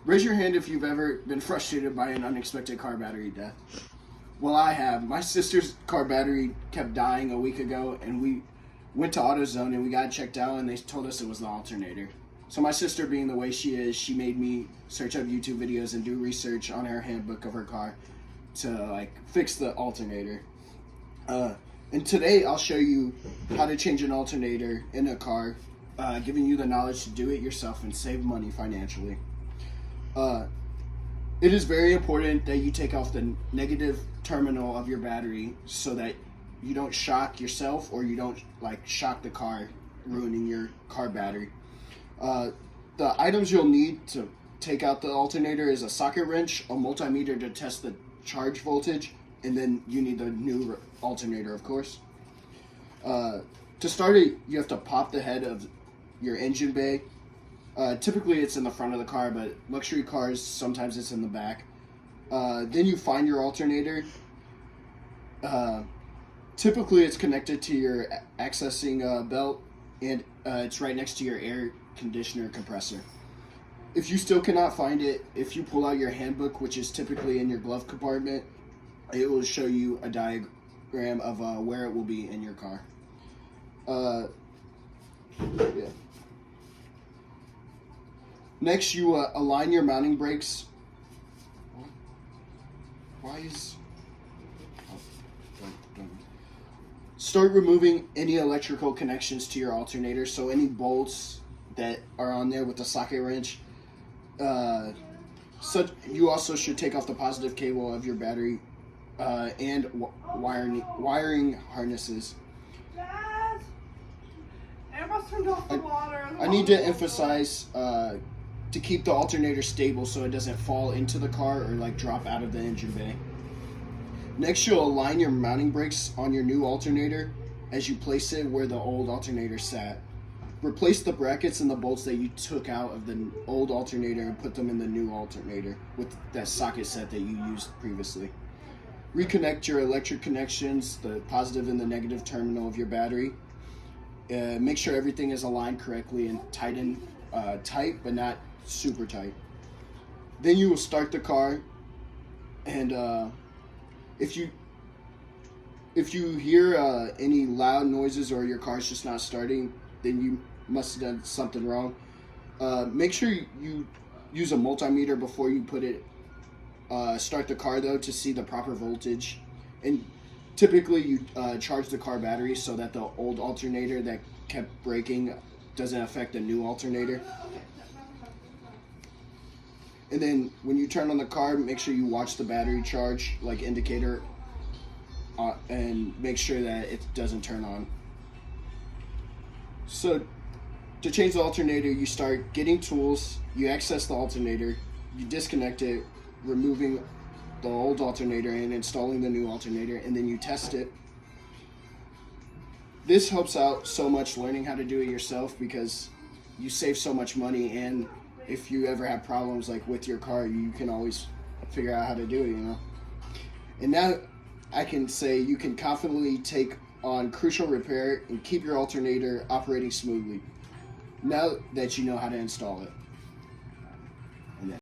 Raise your hand if you've ever been frustrated by an unexpected car battery death. Well, I have. My sister's car battery kept dying a week ago, and we went to AutoZone and we got it checked out, and they told us it was the alternator. So my sister, being the way she is, she made me search up YouTube videos and do research on her handbook of her car to fix the alternator. And today I'll show you how to change an alternator in a car, giving you the knowledge to do it yourself and save money financially. It is very important that you take off the negative terminal of your battery so that you don't shock yourself or you don't shock the car, ruining your car battery. The items you'll need to take out the alternator is a socket wrench, a multimeter to test the charge voltage, and then you need the new alternator, of course. To start it, you have to pop the head of your engine bay. Typically it's in the front of the car, but luxury cars, sometimes it's in the back. Then you find your alternator. Typically it's connected to your accessing belt, and it's right next to your air conditioner compressor. If you still cannot find it, if you pull out your handbook, which is typically in your glove compartment, it will show you a diagram of where it will be in your car. Yeah. Next, you align your mounting brakes. Why is... Start removing any electrical connections to your alternator, so any bolts that are on there with the socket wrench. You also should take off the positive cable of your battery and wiring harnesses. Dad, Emma turned off the water. I need to emphasize to keep the alternator stable so it doesn't fall into the car or drop out of the engine bay. Next, you'll align your mounting brakes on your new alternator as you place it where the old alternator sat. Replace the brackets and the bolts that you took out of the old alternator and put them in the new alternator with that socket set that you used previously. Reconnect your electric connections, the positive and the negative terminal of your battery. Make sure everything is aligned correctly and tighten tight, but not super tight. Then you will start the car, and if you hear any loud noises or your car's just not starting, then you must have done something wrong. Make sure you use a multimeter before you start the car though, to see the proper voltage. And typically you charge the car battery so that the old alternator that kept breaking doesn't affect the new alternator. And then when you turn on the car, make sure you watch the battery charge indicator and make sure that it doesn't turn on. So to change the alternator, you start getting tools, you access the alternator, you disconnect it, removing the old alternator and installing the new alternator, and then you test it. This helps out so much learning how to do it yourself because you save so much money, and if you ever have problems with your car, you can always figure out how to do it, And now I can say you can confidently take on crucial repair and keep your alternator operating smoothly now that you know how to install it.